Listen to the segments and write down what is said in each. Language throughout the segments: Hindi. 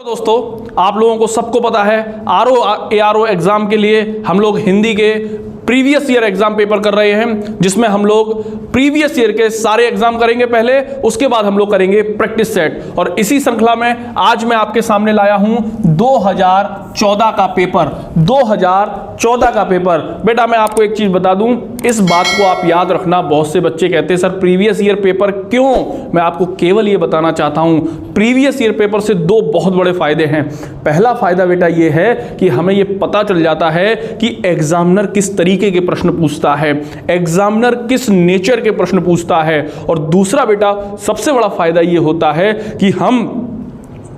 दोस्तों, आप लोगों को सबको पता है आरओ एग्जाम के लिए हम लोग हिंदी के प्रीवियस ईयर एग्जाम पेपर कर रहे हैं, जिसमें हम लोग प्रीवियस ईयर के सारे एग्जाम करेंगे पहले, उसके बाद हम लोग करेंगे प्रैक्टिस सेट। और इसी श्रृंखला में आज मैं आपके सामने लाया हूं 2014 का पेपर। 2014 का पेपर। बेटा मैं आपको एक चीज बता दूं, इस बात को आप याद रखना। बहुत से बच्चे कहते हैं सर प्रीवियस ईयर पेपर क्यों? मैं आपको केवल ये बताना चाहता हूं, प्रीवियस ईयर पेपर से दो बहुत बड़े फायदे हैं। पहला फायदा बेटा ये है कि हमें ये पता चल जाता है कि एग्जामिनर किस तरीके के प्रश्न पूछता है, एग्जामिनर किस नेचर के प्रश्न पूछता है। और दूसरा बेटा सबसे बड़ा फायदा ये होता है कि हम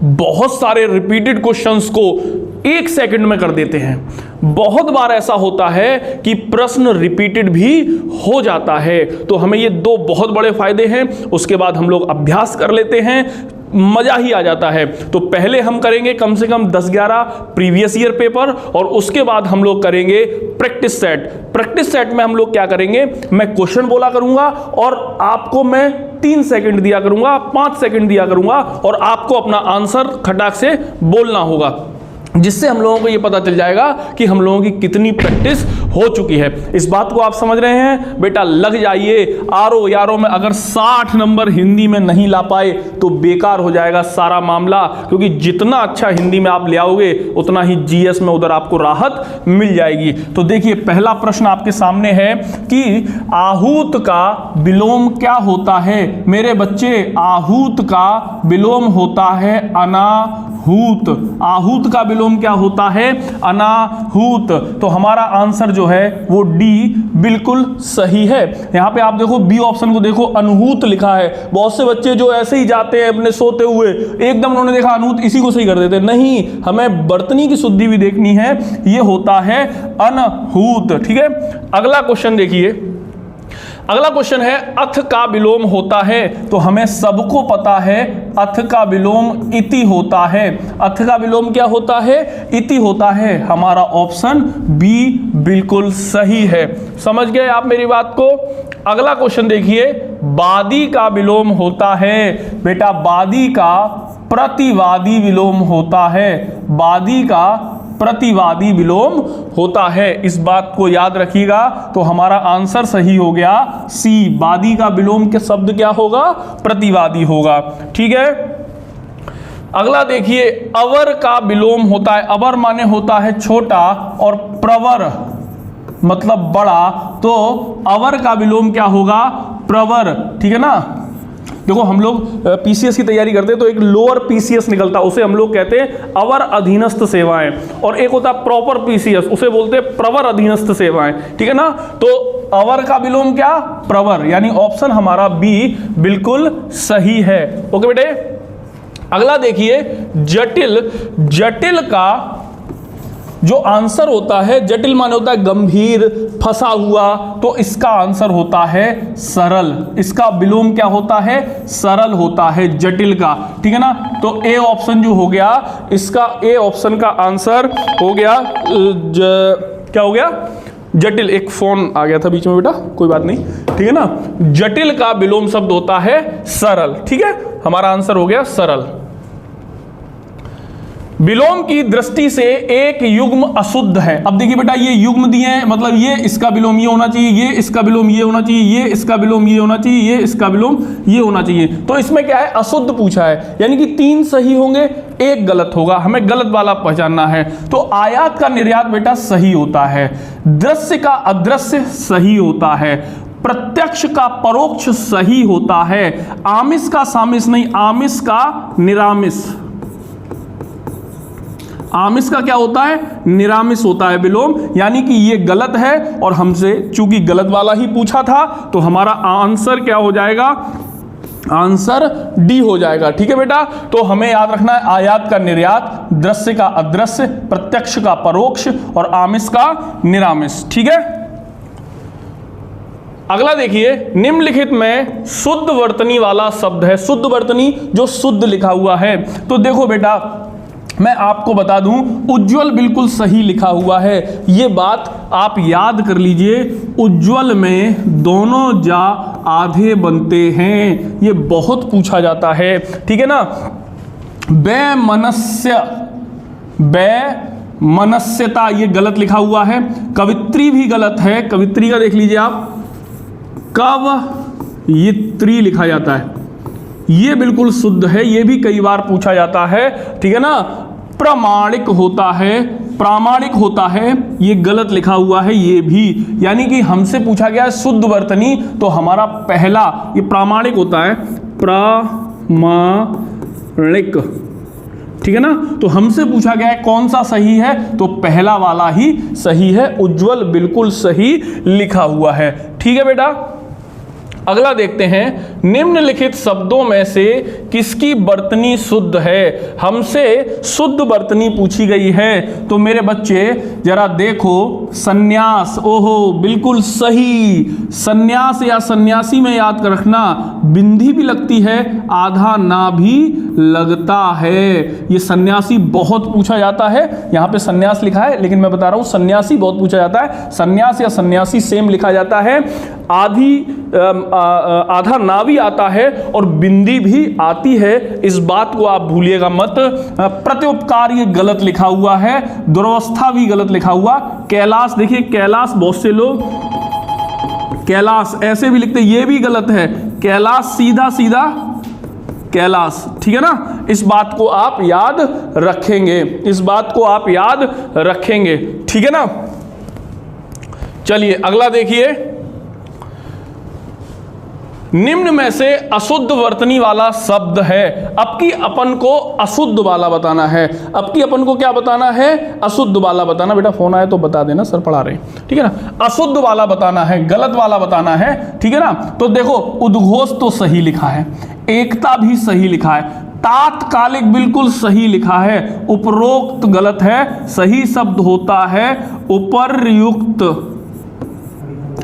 बहुत सारे रिपीटेड क्वेश्चंस को 1 सेकंड में कर देते हैं। बहुत बार ऐसा होता है कि प्रश्न रिपीटेड भी हो जाता है। तो हमें ये दो बहुत बड़े फायदे हैं। उसके बाद हम लोग अभ्यास कर लेते हैं, मजा ही आ जाता है। तो पहले हम करेंगे कम से कम 10-11 प्रीवियस ईयर पेपर, और उसके बाद हम लोग करेंगे प्रैक्टिस सेट। प्रैक्टिस सेट में हम लोग क्या करेंगे, मैं क्वेश्चन बोला करूंगा और आपको मैं 3 सेकंड दिया करूंगा, 5 सेकंड दिया करूंगा, और आपको अपना आंसर खटाक से बोलना होगा, जिससे हम लोगों को ये पता चल जाएगा कि हम लोगों की कितनी प्रैक्टिस हो चुकी है। इस बात को आप समझ रहे हैं? बेटा लग जाइए। आरओ में अगर 60 नंबर हिंदी में नहीं ला पाए तो बेकार हो जाएगा सारा मामला, क्योंकि जितना अच्छा हिंदी में आप ले आओगे उतना ही जीएस में उधर आपको राहत मिल जाएगी। तो देखिए पहला प्रश्न आपके सामने है कि आहूत का विलोम क्या होता है? मेरे बच्चे, आहूत का विलोम होता है अनाहूत। आहूत का विलोम क्या होता है? अनाहूत। तो हमारा आंसर जो है वो डी बिल्कुल सही है। यहां पे आप देखो बी ऑप्शन को देखो, अनहूत लिखा है। बहुत से बच्चे जो ऐसे ही जाते हैं अपने सोते हुए, एकदम उन्होंने देखा अनहूत, इसी को सही कर देते। नहीं, हमें बर्तनी की शुद्धि भी देखनी है। ये होता है अनहूत। ठीक है, अगला क्वेश्चन देखिए। अगला क्वेश्चन है अथ का विलोम होता है। तो हमें सबको पता है अथ का विलोम इति होता है। अथ का विलोम क्या होता है? इति होता है। हमारा ऑप्शन बी बिल्कुल सही है। समझ गए आप मेरी बात को? अगला क्वेश्चन देखिए, वादी का विलोम होता है। बेटा वादी का प्रतिवादी विलोम होता है। वादी का प्रतिवादी विलोम होता है। इस बात को याद रखिएगा। तो हमारा आंसर सही हो गया सी। वादी का विलोम के शब्द क्या होगा? प्रतिवादी होगा। ठीक है, अगला देखिए, अवर का विलोम होता है। अवर माने होता है छोटा, और प्रवर मतलब बड़ा। तो अवर का विलोम क्या होगा? प्रवर। ठीक है ना? देखो हम लोग पीसीएस की तैयारी करते हैं तो एक लोअर पीसीएस निकलता है, उसे हम लोग कहते हैं अवर अधीनस्थ सेवाएं, और एक होता है प्रॉपर पीसीएस, उसे बोलते हैं प्रवर अधीनस्थ सेवाएं। ठीक है ना? तो अवर का विलोम क्या? प्रवर। यानी ऑप्शन हमारा बी बिल्कुल सही है। ओके बेटे, अगला देखिए, जटिल। जटिल का जो आंसर होता है, जटिल माने होता है गंभीर, फंसा हुआ, तो इसका आंसर होता है सरल। इसका विलोम क्या होता है? सरल होता है जटिल का। ठीक है ना? तो ए ऑप्शन जो हो गया, इसका ए ऑप्शन का आंसर हो गया क्या हो गया? जटिल। एक फोन आ गया था बीच में बेटा, कोई बात नहीं। ठीक है ना? जटिल का विलोम शब्द होता है सरल। ठीक है, हमारा आंसर हो गया सरल। विलोम की दृष्टि से एक युग्म अशुद्ध है। अब देखिए बेटा, ये युग्म दिए हैं, मतलब ये इसका विलोम ये होना चाहिए, ये इसका विलोम ये होना चाहिए, ये इसका विलोम ये होना चाहिए, ये इसका विलोम ये होना चाहिए। तो इसमें क्या है? अशुद्ध पूछा है, यानी कि 3 सही होंगे, 1 गलत होगा। हमें गलत वाला पहचानना है। तो आयात का निर्यात बेटा सही होता है, दृश्य का अदृश्य सही होता है, प्रत्यक्ष का परोक्ष सही होता है, आमिष का सामिष नहीं, आमिष का निरामिष। आमिष का क्या होता है? निरामिष होता है विलोम। यानी कि ये गलत है, और हमसे चूंकि गलत वाला ही पूछा था, तो हमारा आंसर क्या हो जाएगा? आंसर डी हो जाएगा। ठीक है बेटा, तो हमें याद रखना है आयात का निर्यात, दृश्य का अदृश्य, प्रत्यक्ष का परोक्ष, और आमिष का निरामिष। ठीक है, अगला देखिए, निम्नलिखित में शुद्ध वर्तनी वाला शब्द है। शुद्ध वर्तनी जो शुद्ध लिखा हुआ है। तो देखो बेटा, मैं आपको बता दूं, उज्ज्वल बिल्कुल सही लिखा हुआ है। ये बात आप याद कर लीजिए, उज्ज्वल में दोनों जा आधे बनते हैं। ये बहुत पूछा जाता है। ठीक है ना? वैमनस्यता ये गलत लिखा हुआ है। कवित्री भी गलत है, कवित्री का देख लीजिए आप, कवयित्री लिखा जाता है, ये बिल्कुल शुद्ध है, ये भी कई बार पूछा जाता है, ठीक है ना। प्रामाणिक होता है, प्रामाणिक होता है, ये गलत लिखा हुआ है ये भी, यानी कि हमसे पूछा गया है शुद्ध वर्तनी, तो हमारा पहला ये प्रामाणिक होता है, प्रामाणिक, ठीक है ना। तो हमसे पूछा गया है कौन सा सही है, तो पहला वाला ही सही है, उज्जवल बिल्कुल सही लिखा हुआ है, ठीक है बेटा। अगला देखते हैं, निम्नलिखित शब्दों में से किसकी वर्तनी शुद्ध है। हमसे शुद्ध वर्तनी पूछी गई है, तो मेरे बच्चे जरा देखो, सन्यास, ओहो बिल्कुल सही, सन्यास या सन्यासी में याद कर रखना, बिंदी भी लगती है, आधा ना भी लगता है। ये सन्यासी बहुत पूछा जाता है, यहाँ पे सन्यास लिखा है लेकिन मैं बता रहा हूँ सन्यासी बहुत पूछा जाता है। सन्यास या सन्यासी सेम लिखा जाता है, आधा ना भी आता है और बिंदी भी आती है, इस बात को आप भूलिएगा मत। प्रत्युपकार ये गलत लिखा हुआ है, दुर्वस्था भी गलत लिखा हुआ। कैलाश, देखिए कैलाश, बहुत से लोग कैलाश ऐसे भी लिखते, ये भी गलत है, कैलाश सीधा सीधा कैलाश, ठीक है ना। इस बात को आप याद रखेंगे, इस बात को आप याद रखेंगे, ठीक है ना। चलिए अगला देखिए, निम्न में से अशुद्ध वर्तनी वाला शब्द है। अब की अपन को अशुद्ध वाला बताना है, अब की अपन को क्या बताना है, अशुद्ध वाला बताना। बेटा फोन आए तो बता देना, सर पढ़ा रहे हैं, ठीक है ना। अशुद्ध वाला बताना है, गलत वाला बताना है, ठीक है ना। तो देखो उद्घोष तो सही लिखा है, एकता भी सही लिखा है, तात्कालिक बिल्कुल सही लिखा है, उपरोक्त गलत है, सही शब्द होता है उपर्युक्त।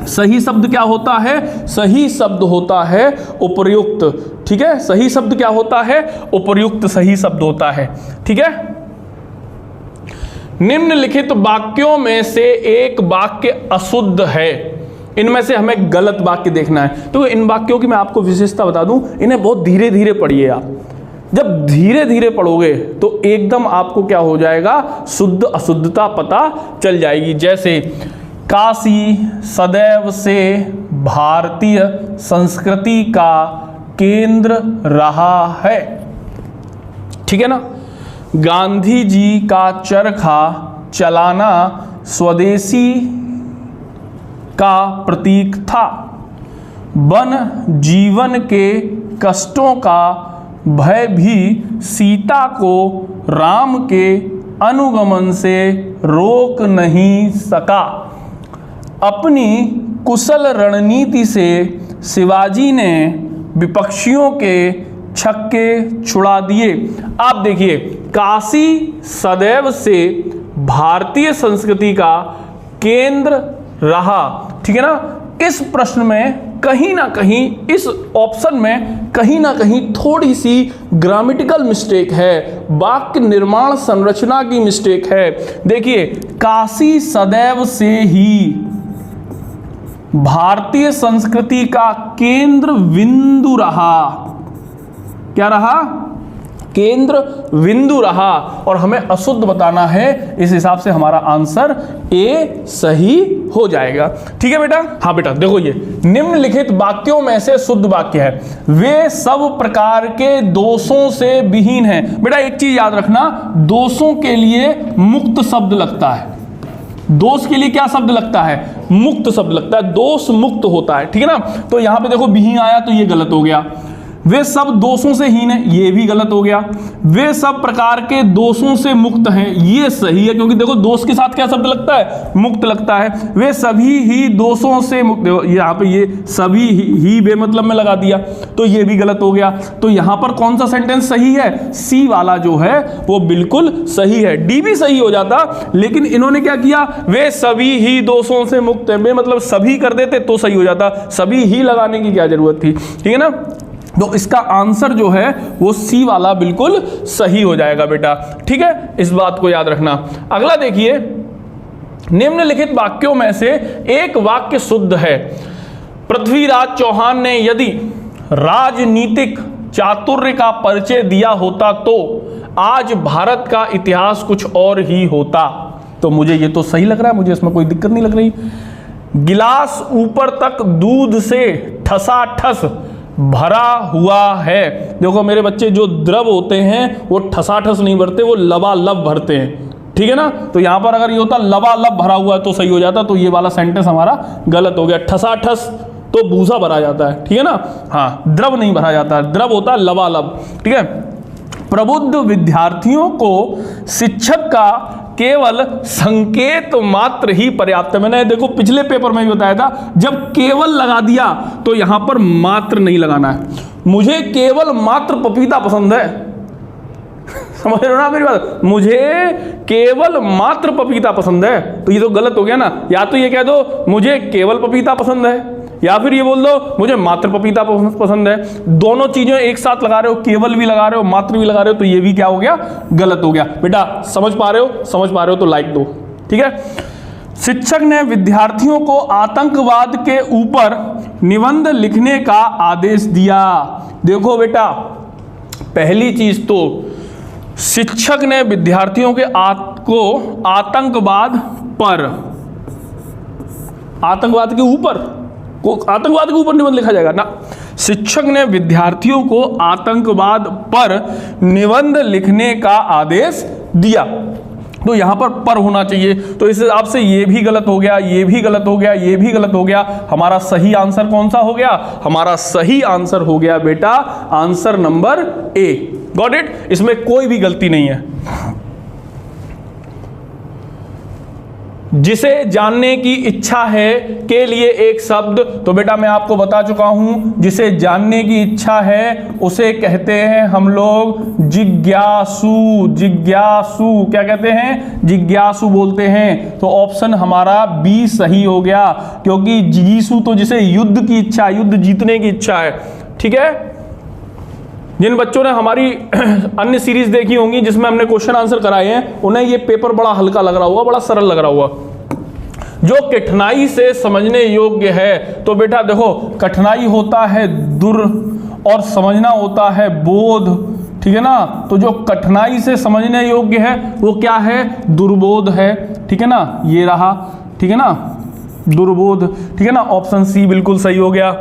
सही शब्द क्या होता है, सही शब्द होता है उपर्युक्त, ठीक है। सही शब्द क्या होता है, उपर्युक्त सही शब्द होता है, ठीक है। निम्नलिखित वाक्यों में से एक वाक्य अशुद्ध है, इनमें से हमें गलत वाक्य देखना है। तो इन वाक्यों की मैं आपको विशेषता बता दूं, इन्हें बहुत धीरे धीरे पढ़िए आप। जब धीरे धीरे पढ़ोगे तो एकदम आपको क्या हो जाएगा, शुद्ध अशुद्धता पता चल जाएगी। जैसे काशी सदैव से भारतीय संस्कृति का केंद्र रहा है, ठीक है ना। गांधी जी का चरखा चलाना स्वदेशी का प्रतीक था। वन जीवन के कष्टों का भय भी सीता को राम के अनुगमन से रोक नहीं सका। अपनी कुशल रणनीति से शिवाजी ने विपक्षियों के छक्के छुड़ा दिए। आप देखिए, काशी सदैव से भारतीय संस्कृति का केंद्र रहा, ठीक है ना। इस प्रश्न में कहीं ना कहीं, इस ऑप्शन में कहीं ना कहीं थोड़ी सी ग्रामेटिकल मिस्टेक है, वाक्य निर्माण संरचना की मिस्टेक है। देखिए, काशी सदैव से ही भारतीय संस्कृति का केंद्र बिंदु रहा। क्या रहा, केंद्र बिंदु रहा, और हमें अशुद्ध बताना है। इस हिसाब से हमारा आंसर ए सही हो जाएगा, ठीक है बेटा। हाँ बेटा देखो, ये निम्नलिखित वाक्यों में से शुद्ध वाक्य है, वे सब प्रकार के दोषों से विहीन हैं। बेटा एक चीज याद रखना, दोषों के लिए मुक्त शब्द लगता है, दोष के लिए क्या शब्द लगता है, मुक्त शब्द लगता है, दोष मुक्त होता है, ठीक है ना। तो यहां पे देखो विहीन आया तो ये गलत हो गया। वे सब दोषों से हीन है, ये भी गलत हो गया। वे सब प्रकार के दोषों से मुक्त हैं, ये सही है, क्योंकि देखो दोष के साथ क्या शब्द लगता है, मुक्त लगता है। वे सभी ही दोषों से मुक्त, यहाँ पे ये सभी ही बेमतलब में लगा दिया तो ये भी गलत हो गया। तो यहाँ पर कौन सा सेंटेंस सही है, सी वाला जो है वो बिल्कुल सही है। डी भी सही हो जाता, लेकिन इन्होंने क्या किया, वे सभी ही दोषों से मुक्त है, बेमतलब सभी कर देते तो सही हो जाता, सभी ही लगाने की क्या जरूरत थी, ठीक है ना। तो इसका आंसर जो है वो सी वाला बिल्कुल सही हो जाएगा बेटा, ठीक है, इस बात को याद रखना। अगला देखिए, निम्नलिखित वाक्यों में से एक वाक्य शुद्ध है। पृथ्वीराज चौहान ने यदि राजनीतिक चातुर्य का परिचय दिया होता तो आज भारत का इतिहास कुछ और ही होता। तो मुझे ये तो सही लग रहा है, मुझे इसमें कोई दिक्कत नहीं लग रही। गिलास ऊपर तक दूध से ठसाठस भरा हुआ है। देखो मेरे बच्चे, जो द्रव होते हैं वो ठसाठस नहीं भरते, वो लबालब भरते हैं, ठीक है ना। तो यहां पर अगर ये होता लबालब भरा हुआ है तो सही हो जाता, तो ये वाला सेंटेंस हमारा गलत हो गया। ठसाठस तो भूसा भरा जाता है, ठीक है ना। हाँ, द्रव नहीं भरा जाता है, द्रव होता है लबालब, ठीक है। प्रबुद्ध विद्यार्थियों को शिक्षक का केवल संकेत मात्र ही पर्याप्त है। मैंने देखो पिछले पेपर में भी बताया था, जब केवल लगा दिया तो यहां पर मात्र नहीं लगाना है। मुझे केवल मात्र पपीता पसंद है, समझ रहे हो ना मेरी बात, मुझे केवल मात्र पपीता पसंद है, तो ये तो गलत हो गया ना। या तो ये कह दो मुझे केवल पपीता पसंद है, या फिर ये बोल दो मुझे मात्र पपीता पसंद है। दोनों चीजें एक साथ लगा रहे हो, केवल भी लगा रहे हो, मात्र भी लगा रहे हो, तो ये भी क्या हो गया, गलत हो गया। बेटा समझ पा रहे हो, समझ पा रहे हो तो लाइक दो, ठीक है। शिक्षक ने विद्यार्थियों को आतंकवाद के ऊपर निबंध लिखने का आदेश दिया। देखो बेटा, पहली चीज तो शिक्षक ने विद्यार्थियों के को आतंकवाद पर, आतंकवाद के ऊपर निबंध लिखा जाएगा ना। शिक्षक ने विद्यार्थियों को आतंकवाद पर निबंध लिखने का आदेश दिया, तो यहां पर होना चाहिए। तो इस हिसाब से ये भी गलत हो गया, ये भी गलत हो गया, ये भी गलत हो गया। हमारा सही आंसर कौन सा हो गया, हमारा सही आंसर हो गया बेटा answer number A. Got it, इसमें कोई भी गलती नहीं है। जिसे जानने की इच्छा है के लिए एक शब्द, तो बेटा मैं आपको बता चुका हूं, जिसे जानने की इच्छा है उसे कहते हैं हम लोग जिज्ञासु। जिज्ञासु क्या कहते हैं, जिज्ञासु बोलते हैं। तो ऑप्शन हमारा बी सही हो गया, क्योंकि जिगीसु तो जिसे युद्ध की इच्छा, युद्ध जीतने की इच्छा है, ठीक है। जिन बच्चों ने हमारी अन्य सीरीज देखी होंगी जिसमें हमने क्वेश्चन आंसर कराए हैं, उन्हें ये पेपर बड़ा हल्का लग रहा होगा, बड़ा सरल लग रहा होगा। जो कठिनाई से समझने योग्य है, तो बेटा देखो कठिनाई होता है दुर और समझना होता है बोध, ठीक है ना। तो जो कठिनाई से समझने योग्य है वो क्या है, दुर्बोध है, ठीक है ना। ये रहा, ठीक है ना, दुर्बोध, ठीक है ना। ऑप्शन सी बिल्कुल सही हो गया।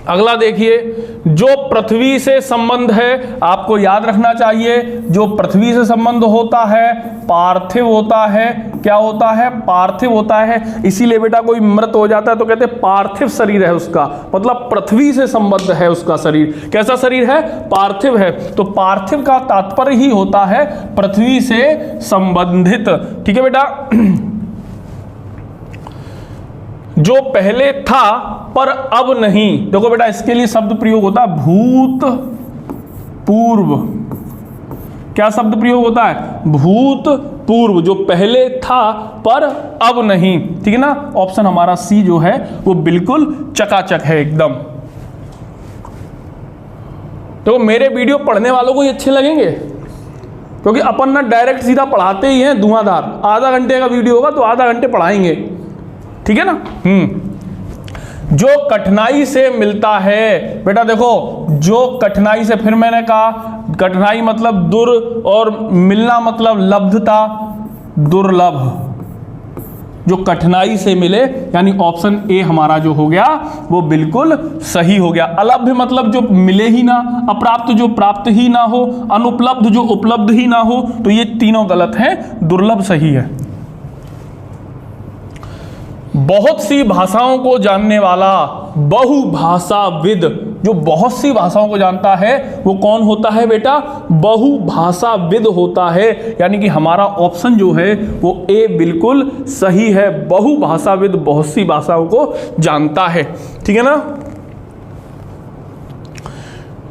अगला देखिए, जो पृथ्वी से संबंध है, आपको याद रखना चाहिए, जो पृथ्वी से संबंध होता है पार्थिव होता है। क्या होता है, पार्थिव होता है। इसीलिए बेटा कोई मृत हो जाता है तो कहते हैं पार्थिव शरीर है उसका, मतलब पृथ्वी से संबंध है उसका शरीर। कैसा शरीर है, पार्थिव है। तो पार्थिव का तात्पर्य ही होता है पृथ्वी से संबंधित, ठीक है बेटा। जो पहले था पर अब नहीं, देखो बेटा इसके लिए शब्द प्रयोग होता है भूत पूर्व। क्या शब्द प्रयोग होता है, भूत पूर्व, जो पहले था पर अब नहीं, ठीक है ना। ऑप्शन हमारा सी जो है वो बिल्कुल चकाचक है एकदम। तो मेरे वीडियो पढ़ने वालों को ये अच्छे लगेंगे, क्योंकि अपन ना डायरेक्ट सीधा पढ़ाते ही हैं धुआंधार। आधा घंटे का वीडियो होगा तो आधा घंटे पढ़ाएंगे, ठीक है ना। जो कठिनाई से मिलता है, बेटा देखो जो कठिनाई से, फिर मैंने कहा कठिनाई मतलब दुर और मिलना मतलब लब्धता, दुर्लभ। जो कठिनाई से मिले, यानी ऑप्शन ए हमारा जो हो गया वो बिल्कुल सही हो गया। अलभ्य मतलब जो मिले ही ना, अप्राप्त जो प्राप्त ही ना हो, अनुपलब्ध जो उपलब्ध ही ना हो, तो ये तीनों गलत हैं, दुर्लभ सही है। बहुत सी भाषाओं को जानने वाला बहुभाषाविद, जो बहुत सी भाषाओं को जानता है वो कौन होता है बेटा, बहुभाषाविद होता है। यानी कि हमारा ऑप्शन जो है वो ए बिल्कुल सही है, बहुभाषाविद बहुत सी भाषाओं को जानता है, ठीक है ना।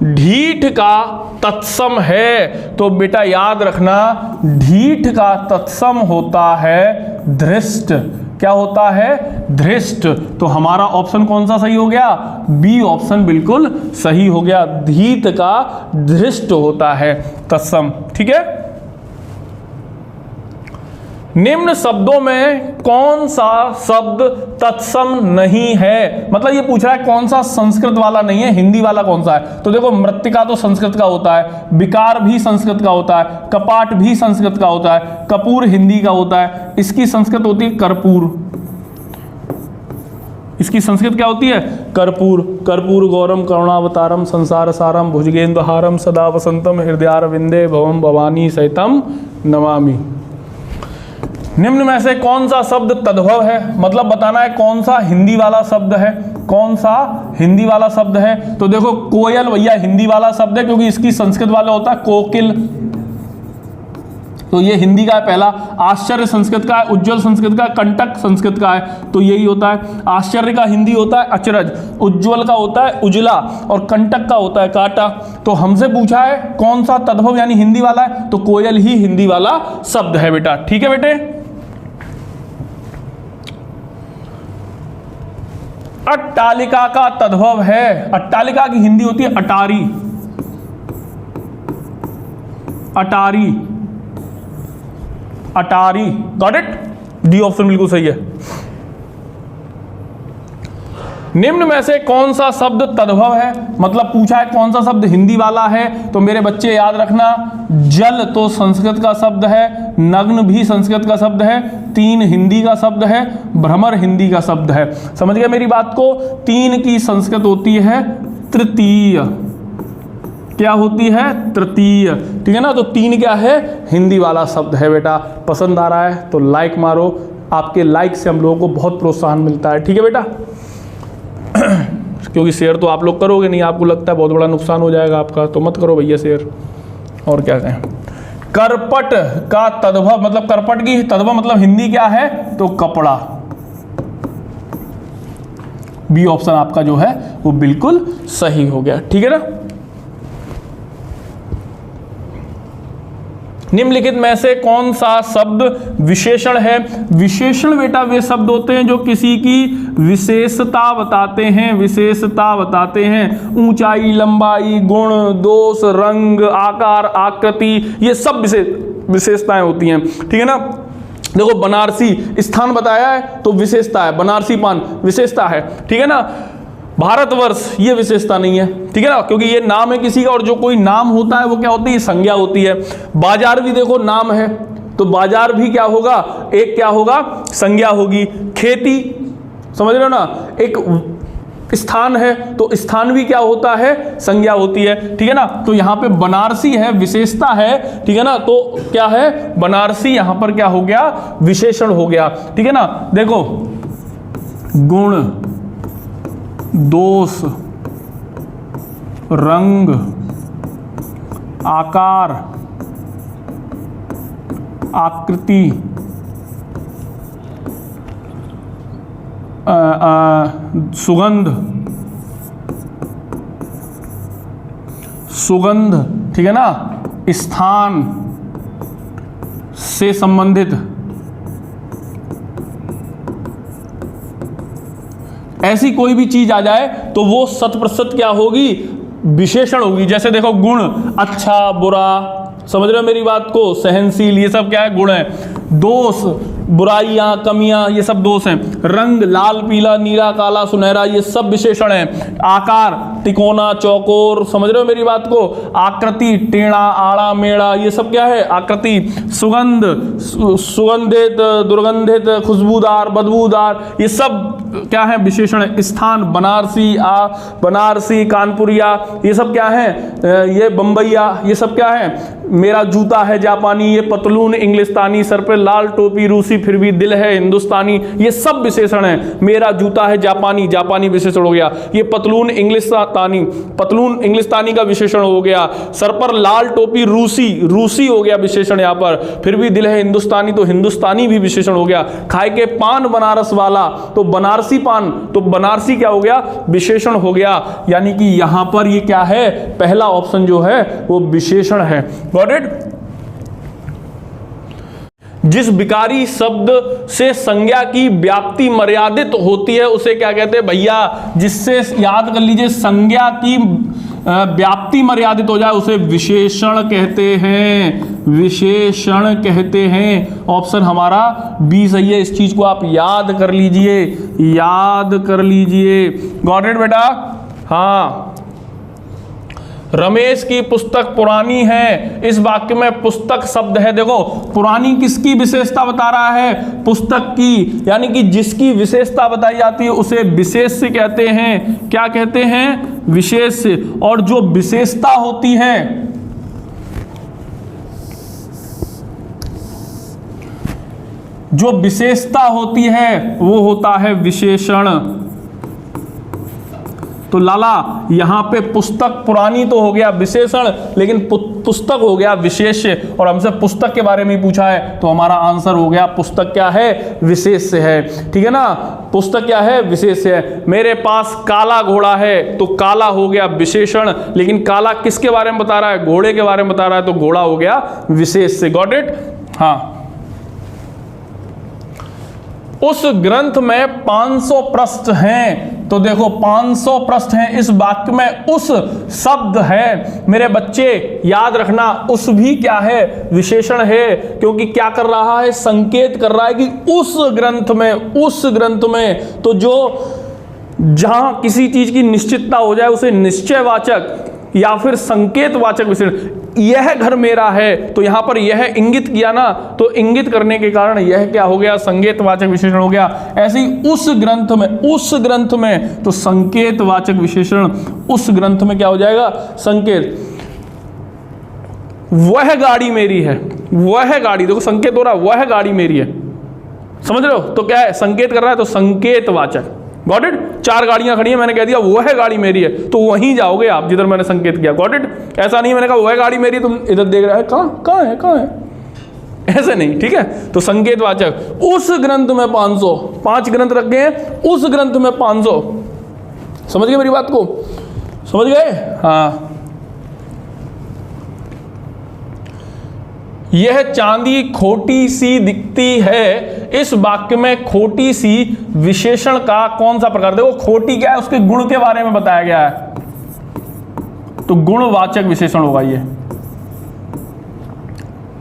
ढीठ का तत्सम है, तो बेटा याद रखना ढीठ का तत्सम होता है धृष्ट। क्या होता है, धृष्ट। तो हमारा ऑप्शन कौन सा सही हो गया, बी ऑप्शन बिल्कुल सही हो गया। धीत का धृष्ट होता है तत्सम, ठीक है। निम्न शब्दों में कौन सा शब्द तत्सम नहीं है, मतलब ये पूछ रहा है कौन सा संस्कृत वाला नहीं है, हिंदी वाला कौन सा है। तो देखो मृत्तिका तो संस्कृत का होता है, विकार भी संस्कृत का होता है, कपाट भी संस्कृत का होता है, कपूर हिंदी का होता है, इसकी संस्कृत होती है कर्पूर। इसकी संस्कृत क्या होती है? कर्पूर। कर्पूर गौरम करुणावतारम संसार सारम भुजगेंद्रहारम सदा वसंतम हृदयारविंदे भवम भवानी सहितम नमामि। निम्न में से कौन सा शब्द तद्भव है, मतलब बताना है कौन सा हिंदी वाला शब्द है, कौन सा हिंदी वाला शब्द है। तो देखो कोयल भैया हिंदी वाला शब्द है, क्योंकि इसकी संस्कृत वाला होता है कोकिल, तो ये हिंदी का है पहला। आश्चर्य संस्कृत का है, उज्ज्वल संस्कृत का है, कंटक संस्कृत का है, तो यही होता है। आश्चर्य का हिंदी होता है अचरज, उज्ज्वल का होता है उजला, और कंटक का होता है काटा। तो हमसे पूछा है कौन सा तद्भव यानी हिंदी वाला है, तो कोयल ही हिंदी वाला शब्द है बेटा। ठीक है बेटे। अट्टालिका का तद्भव है, अट्टालिका की हिंदी होती है अटारी। अटारी, अटारी, गॉट इट। डी ऑप्शन बिल्कुल सही है। निम्न में से कौन सा शब्द तद्भव है, मतलब पूछा है कौन सा शब्द हिंदी वाला है। तो मेरे बच्चे याद रखना, जल तो संस्कृत का शब्द है, नग्न भी संस्कृत का शब्द है, तीन हिंदी का शब्द है, भ्रमर हिंदी का शब्द है। समझ गए मेरी बात को। तीन की संस्कृत होती है तृतीय, क्या होती है? तृतीय। ठीक है ना। तो तीन क्या है? हिंदी वाला शब्द है बेटा। पसंद आ रहा है तो लाइक मारो, आपके लाइक से हम लोगों को बहुत प्रोत्साहन मिलता है। ठीक है बेटा। क्योंकि शेयर तो आप लोग करोगे नहीं, आपको लगता है बहुत बड़ा नुकसान हो जाएगा आपका, तो मत करो भैया शेयर। और क्या कहें। करपट का तद्भव, मतलब करपट की तद्भव मतलब हिंदी क्या है? तो कपड़ा। बी ऑप्शन आपका जो है वो बिल्कुल सही हो गया। ठीक है ना। निम्नलिखित में से कौन सा शब्द विशेषण है? विशेषण बेटा वे शब्द होते हैं जो किसी की विशेषता बताते हैं, विशेषता बताते हैं। ऊंचाई, लंबाई, गुण, दोष, रंग, आकार, आकृति, ये सब विशेषताएं होती हैं। ठीक है ना। देखो बनारसी स्थान बताया है तो विशेषता है, बनारसी पान विशेषता है। ठीक है ना। भारतवर्ष ये विशेषता नहीं है। ठीक है ना, क्योंकि ये नाम है किसी का, और जो कोई नाम होता है वो क्या होती है? संज्ञा होती है। बाजार भी देखो नाम है, तो बाजार भी क्या होगा? एक क्या होगा? संज्ञा होगी। खेती, समझ रहे हो ना, एक स्थान है तो स्थान भी क्या होता है? संज्ञा होती है। ठीक है ना। तो यहाँ पे बनारसी है, विशेषता है। ठीक है ना। तो क्या है? बनारसी यहाँ पर क्या हो गया? विशेषण हो गया। ठीक है ना। देखो गुण, दोष, रंग, आकार, आकृति, सुगंध, सुगंध, ठीक है ना, स्थान से संबंधित, ऐसी कोई भी चीज आ जाए तो वो 100% क्या होगी? विशेषण होगी। जैसे देखो गुण, अच्छा बुरा, समझ रहे हो मेरी बात को, सहनशील, ये सब क्या है? गुण है। दोष, बुराइयां, कमियां, ये सब दोष हैं। रंग, लाल, पीला, नीला, काला, सुनहरा, ये सब विशेषण हैं। आकार, तिकोना, चौकोर, समझ रहे हो मेरी बात को। आकृति, टेढ़ा, आड़ा, मेढ़ा, ये सब क्या है? आकृति। सुगंध, सुगंधित, दुर्गंधित, खुशबूदार, बदबूदार, ये सब क्या है? विशेषण है। स्थान, बनारसी, बनारसी, कानपुरिया, ये सब क्या है? ये बम्बैया, ये सब क्या है? मेरा जूता है जापानी, ये पतलून इंग्लिस्तानी, सर पे लाल टोपी, रूसी फिर भी दिल है हिंदुस्तानी, ये सब विशेषण है। मेरा जूता है जापानी, जापानी विशेषण हो गया। ये पतलून इंग्लिस्तानी, पतलून इंग्लिस्तानी का विशेषण हो गया। सर पर लाल टोपी, रूसी, रूसी हो गया विशेषण यहाँ पर। फिर भी दिल है हिंदुस्तानी, तो हिंदुस्तानी भी विशेषण हो गया। खाए के पान बनारस वाला, तो बनारसी पान, तो बनारसी क्या हो गया? विशेषण हो गया। यानी कि यहां पर ये क्या है? पहला ऑप्शन जो है वो विशेषण है। Got it. जिस विकारी शब्द से संज्ञा की व्याप्ति मर्यादित होती है उसे क्या कहते हैं भैया? जिससे, याद कर लीजिए, संज्ञा की व्याप्ति मर्यादित हो जाए उसे विशेषण कहते हैं, विशेषण कहते हैं। ऑप्शन हमारा बी सही है। इस चीज को आप याद कर लीजिए, याद कर लीजिए। गॉट इट बेटा? हाँ, रमेश की पुस्तक पुरानी है, इस वाक्य में पुस्तक शब्द है। देखो पुरानी किसकी विशेषता बता रहा है? पुस्तक की, यानी कि जिसकी विशेषता बताई जाती है उसे विशेष्य कहते हैं। क्या कहते हैं? विशेष्य। और जो विशेषता होती है, जो विशेषता होती है वो होता है विशेषण। तो लाला यहां पे पुस्तक पुरानी तो हो गया विशेषण, लेकिन पुस्तक हो गया विशेष्य, और हमसे पुस्तक के बारे में ही पूछा है तो हमारा आंसर हो गया पुस्तक क्या है? विशेष्य है। ठीक है ना? पुस्तक क्या है? विशेष्य है। मेरे पास काला घोड़ा है, तो काला हो गया विशेषण, लेकिन काला किसके बारे में बता रहा है? घोड़े के बारे में बता रहा है, तो घोड़ा हो गया विशेष्य। Got it? हाँ। उस ग्रंथ में 500 पृष्ठ हैं, तो देखो 500 पृष्ठ हैं। इस वाक्य में उस शब्द है। मेरे बच्चे याद रखना, उस भी क्या है? विशेषण है, क्योंकि क्या कर रहा है? संकेत कर रहा है कि उस ग्रंथ में, उस ग्रंथ में। तो जो जहां किसी चीज की निश्चितता हो जाए उसे निश्चयवाचक या फिर संकेतवाचक विशेषण। यह घर मेरा है, तो यहां पर यह इंगित किया ना, तो इंगित करने के कारण यह क्या हो गया? संकेतवाचक विशेषण हो गया। ऐसे ही उस ग्रंथ में, उस ग्रंथ में, तो संकेतवाचक विशेषण उस ग्रंथ में क्या हो जाएगा? संकेत। वह गाड़ी मेरी है, वह गाड़ी, देखो संकेत हो रहा है, वह गाड़ी मेरी है। समझ रहे हो? तो क्या है? संकेत कर रहा है, तो संकेतवाचक। Got it? 4 गाड़ियां खड़ी हैं, मैंने कह दिया वह गाड़ी मेरी है, तो वहीं जाओगे आप जिधर मैंने संकेत किया। Got it? ऐसा नहीं मैंने कहा वह गाड़ी मेरी, तुम इधर देख रहे हो, कहां है, कहां है, ऐसे नहीं। ठीक है? तो संकेतवाचक। उस ग्रंथ में 500, 5 ग्रंथ रख गए हैं, उस ग्रंथ में 500। समझ गए मेरी बात को? समझ गए? हाँ। यह चांदी खोटी सी दिखती है, इस वाक्य में खोटी सी विशेषण का कौन सा प्रकार? देखो खोटी क्या है? उसके गुण के बारे में बताया गया है, तो गुणवाचक विशेषण होगा ये।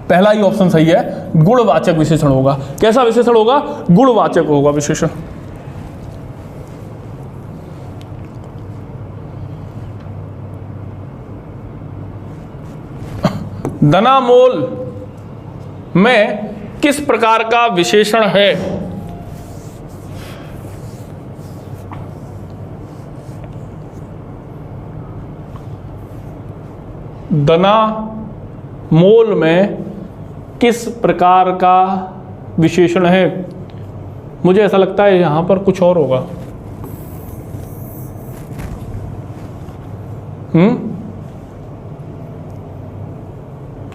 पहला ही ऑप्शन सही है, गुणवाचक विशेषण होगा। कैसा विशेषण होगा? गुणवाचक होगा विशेषण। धनामोल में किस प्रकार का विशेषण है? धनामोल में किस प्रकार का विशेषण है? मुझे ऐसा लगता है यहां पर कुछ और होगा।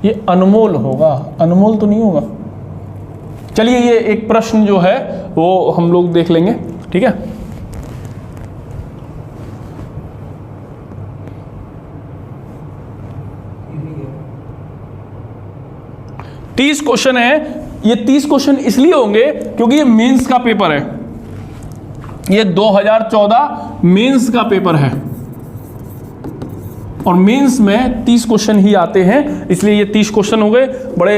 ये अनमोल होगा, अनमोल तो नहीं होगा। चलिए ये एक प्रश्न जो है वो हम लोग देख लेंगे। ठीक है? तीस क्वेश्चन है। ये 30 क्वेश्चन इसलिए होंगे क्योंकि ये मेंस का पेपर है, ये 2014 मेंस का पेपर है, और मेंस में 30 क्वेश्चन ही आते हैं, इसलिए ये 30 क्वेश्चन हो गए। बड़े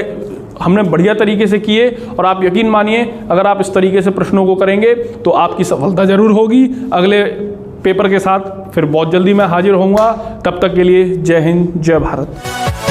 हमने बढ़िया तरीके से किए, और आप यकीन मानिए अगर आप इस तरीके से प्रश्नों को करेंगे तो आपकी सफलता जरूर होगी। अगले पेपर के साथ फिर बहुत जल्दी मैं हाजिर होऊंगा। तब तक के लिए जय हिंद, जय भारत।